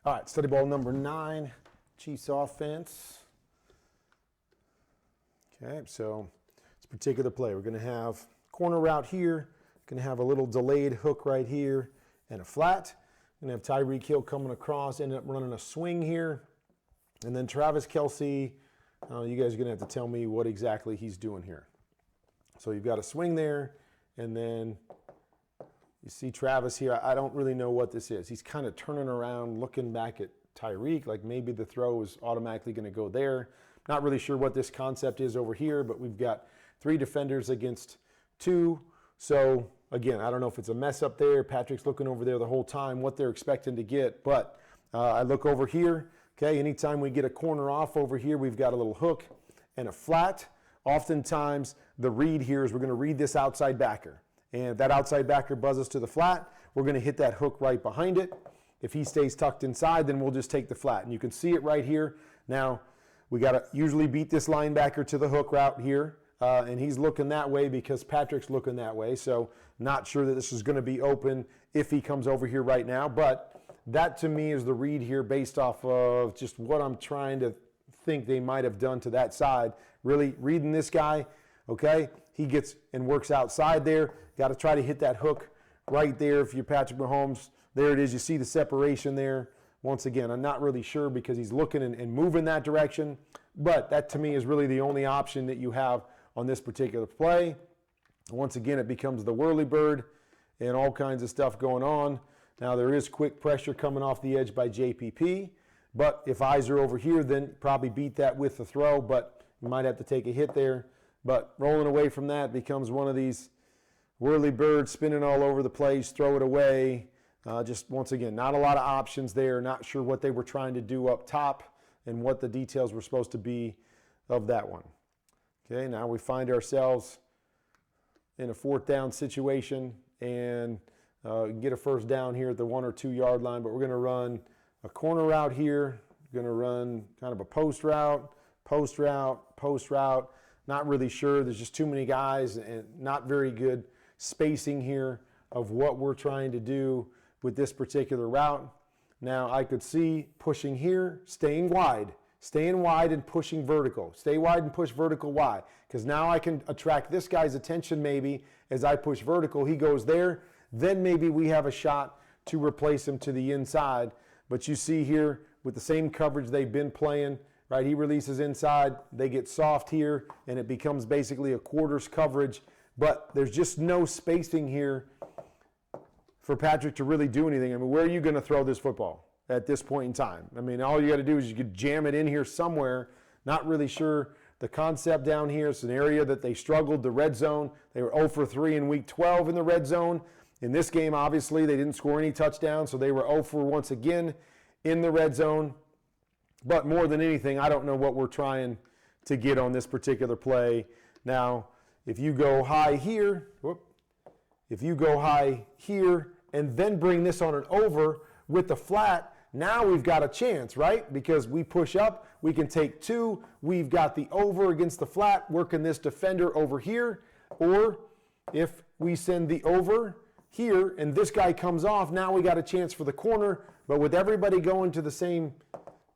All right, study ball number 9, Chiefs offense. Okay, so it's a particular play. We're going to have corner route here, going to have a little delayed hook right here, and a flat. We're going to have Tyreek Hill coming across, ended up running a swing here. And then Travis Kelce, you guys are going to have to tell me what exactly he's doing here. So you've got a swing there, and then you see Travis here. I don't really know what this is. He's kind of turning around, looking back at Tyreek, like maybe the throw is automatically going to go there. Not really sure what this concept is over here, but we've got 3 defenders against 2. So, again, I don't know if it's a mess up there. Patrick's looking over there the whole time, what they're expecting to get. But I look over here. Okay, anytime we get a corner off over here, we've got a little hook and a flat. Oftentimes, the read here is we're going to read this outside backer. And if that outside backer buzzes to the flat, we're going to hit that hook right behind it. If he stays tucked inside, then we'll just take the flat. And you can see it right here. Now, we got to usually beat this linebacker to the hook route here. And he's looking that way because Patrick's looking that way. So not sure that this is going to be open if he comes over here right now. But that to me is the read here based off of just what I'm trying to think they might have done to that side. Really reading this guy. Okay, he gets and works outside there. Got to try to hit that hook right there if you're Patrick Mahomes. There it is. You see the separation there. Once again, I'm not really sure because he's looking and moving that direction. But that to me is really the only option that you have on this particular play. Once again, it becomes the whirly bird and all kinds of stuff going on. Now, there is quick pressure coming off the edge by JPP. But if eyes are over here, then probably beat that with the throw. But you might have to take a hit there. But rolling away from that becomes one of these whirly birds spinning all over the place, throw it away. Just once again, not a lot of options there. Not sure what they were trying to do up top and what the details were supposed to be of that one. Okay, now we find ourselves in a 4th down situation and get a first down here at the 1 or 2 yard line. But we're going to run a corner route here. We're going to run kind of a post route, post route, post route. Not really sure. There's just too many guys and not very good spacing here of what we're trying to do with this particular route. Now, I could see pushing here, staying wide and pushing vertical. Stay wide and push vertical. Why? Because now I can attract this guy's attention maybe as I push vertical. He goes there. Then maybe we have a shot to replace him to the inside. But you see here with the same coverage they've been playing, right? He releases inside, they get soft here, and it becomes basically a quarters coverage. But there's just no spacing here for Patrick to really do anything. I mean, where are you going to throw this football at this point in time? I mean, all you got to do is you could jam it in here somewhere. Not really sure the concept down here. It's an area that they struggled, the red zone. They were 0 for 3 in week 12 in the red zone. In this game, obviously, they didn't score any touchdowns, so they were 0 for once again in the red zone. But more than anything, I don't know what we're trying to get on this particular play. Now, if you go high here, and then bring this on an over with the flat, now we've got a chance, right? Because we push up, we can take 2. We've got the over against the flat, working this defender over here. Or if we send the over here and this guy comes off, now we got a chance for the corner. But with everybody going to the same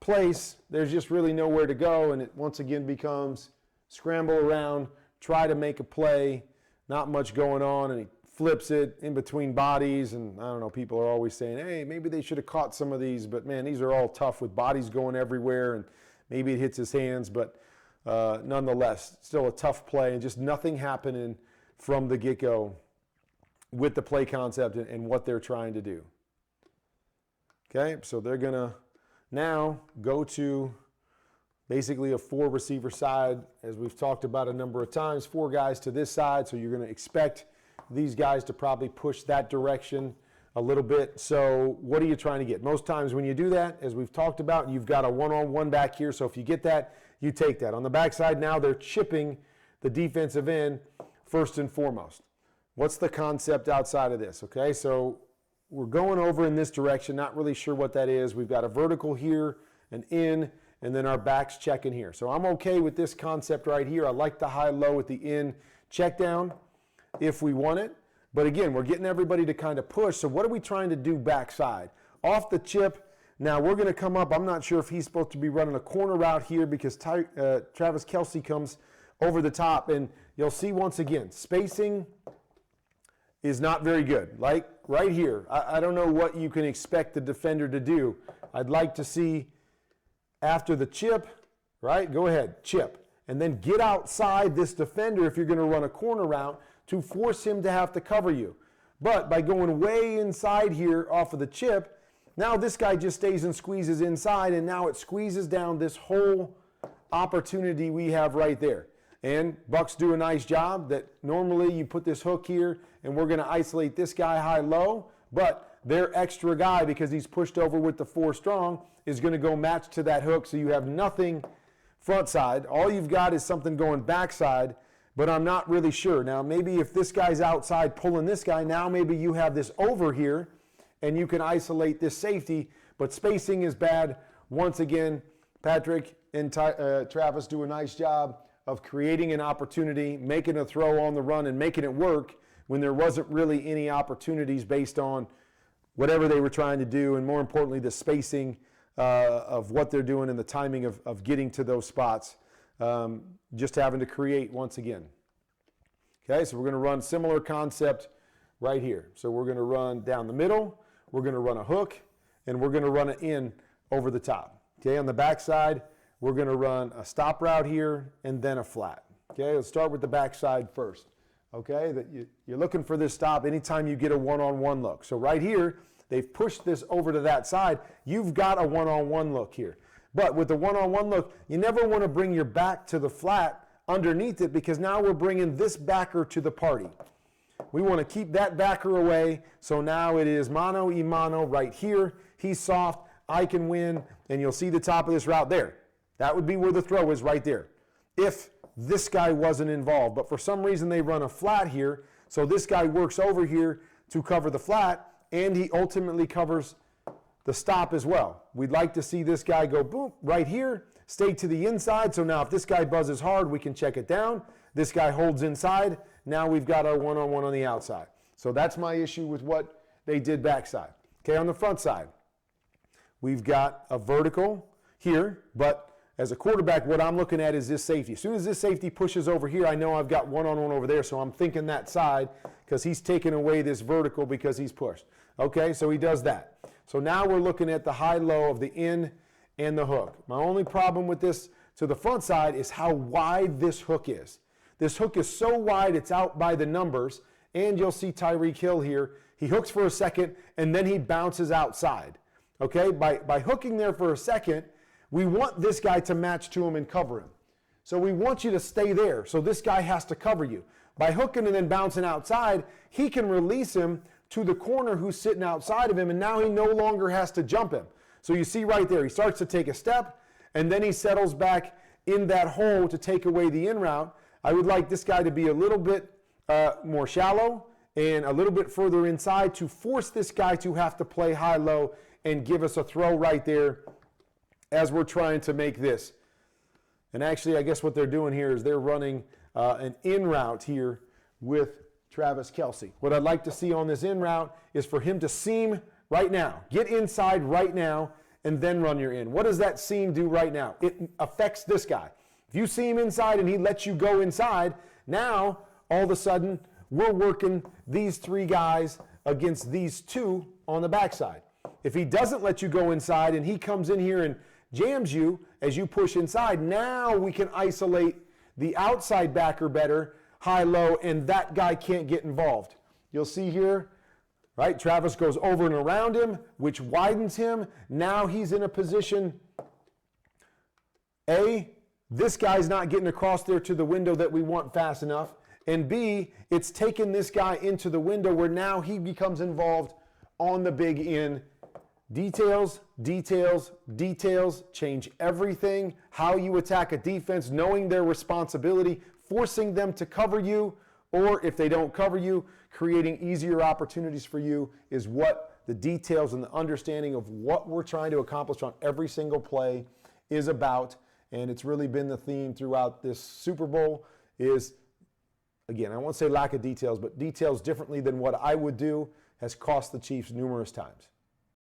place, there's just really nowhere to go, and it once again becomes scramble around, try to make a play, not much going on, and he flips it in between bodies. And I don't know, people are always saying, hey, maybe they should have caught some of these, but man, these are all tough with bodies going everywhere, and maybe it hits his hands, but nonetheless, still a tough play, and just nothing happening from the get-go with the play concept and what they're trying to do. Okay, so they're going to now go to basically a 4 receiver side, as we've talked about a number of times, 4 guys to this side. So you're going to expect these guys to probably push that direction a little bit. So what are you trying to get? Most times when you do that, as we've talked about, you've got a one-on-one back here. So if you get that, you take that. On the backside now, they're chipping the defensive end first and foremost. What's the concept outside of this? Okay, so we're going over in this direction, not really sure what that is. We've got a vertical here, an in, and then our back's checking here. So I'm okay with this concept right here. I like the high-low at the in check down if we want it. But again, we're getting everybody to kind of push. So what are we trying to do backside? Off the chip, Now we're going to come up. I'm not sure if he's supposed to be running a corner route here because Travis Kelce comes over the top. And you'll see once again, spacing is not very good. Like right here, I don't know what you can expect the defender to do. I'd like to see after the chip, right? Go ahead, chip. And then get outside this defender if you're going to run a corner route to force him to have to cover you. But by going way inside here off of the chip, now this guy just stays and squeezes inside, and now it squeezes down this whole opportunity we have right there. And Bucks do a nice job that normally you put this hook here, and we're going to isolate this guy high-low, but their extra guy, because he's pushed over with the 4 strong, is going to go match to that hook, so you have nothing front side. All you've got is something going backside, but I'm not really sure. Now, maybe if this guy's outside pulling this guy, now maybe you have this over here, and you can isolate this safety, but spacing is bad. Once again, Patrick and Travis do a nice job of creating an opportunity, making a throw on the run, and making it work when there wasn't really any opportunities based on whatever they were trying to do, and more importantly, the spacing of what they're doing and the timing of getting to those spots. Just having to create once again. Okay, so we're going to run similar concept right here. So we're going to run down the middle, we're going to run a hook, and we're going to run it in over the top. Okay, on the backside, we're going to run a stop route here and then a flat. Okay, let's start with the backside first. Okay, that you're looking for this stop anytime you get a one-on-one look. So right here, they've pushed this over to that side. You've got a one-on-one look here. But with the one-on-one look, you never want to bring your back to the flat underneath it because now we're bringing this backer to the party. We want to keep that backer away, so now it is mano y mano right here. He's soft, I can win, and you'll see the top of this route there. That would be where the throw is right there, if this guy wasn't involved. But for some reason they run a flat here, so this guy works over here to cover the flat, and he ultimately covers the stop as well. We'd like to see this guy go boom right here, stay to the inside, so now if this guy buzzes hard, we can check it down. This guy holds inside. Now we've got our one-on-one on the outside. So that's my issue with what they did backside. Okay, on the front side, we've got a vertical here, but as a quarterback, what I'm looking at is this safety. As soon as this safety pushes over here, I know I've got one-on-one over there, so I'm thinking that side because he's taking away this vertical because he's pushed. Okay, so he does that. So now we're looking at the high-low of the in and the hook. My only problem with this to the front side is how wide this hook is. This hook is so wide, it's out by the numbers, and you'll see Tyreek Hill here. He hooks for a second, and then he bounces outside. Okay, by hooking there for a second, we want this guy to match to him and cover him. So we want you to stay there, so this guy has to cover you. By hooking and then bouncing outside, he can release him to the corner who's sitting outside of him, and now he no longer has to jump him. So you see right there, he starts to take a step, and then he settles back in that hole to take away the in route. I would like this guy to be a little bit more shallow and a little bit further inside to force this guy to have to play high-low and give us a throw right there as we're trying to make this. And actually, I guess what they're doing here is they're running an in route here with Travis Kelce. What I'd like to see on this in route is for him to seam right now. Get inside right now and then run your in. What does that seam do right now? It affects this guy. If you see him inside and he lets you go inside, now all of a sudden we're working these 3 guys against these 2 on the backside. If he doesn't let you go inside and he comes in here and jams you as you push inside, now we can isolate the outside backer better, high-low, and that guy can't get involved. You'll see here, right, Travis goes over and around him, which widens him. Now he's in a position, A, this guy's not getting across there to the window that we want fast enough, and B, it's taken this guy into the window where now he becomes involved on the big in. Details, details, details, change everything. How you attack a defense, knowing their responsibility, forcing them to cover you, or if they don't cover you, creating easier opportunities for you is what the details and the understanding of what we're trying to accomplish on every single play is about. And it's really been the theme throughout this Super Bowl is, again, I won't say lack of details, but details differently than what I would do has cost the Chiefs numerous times.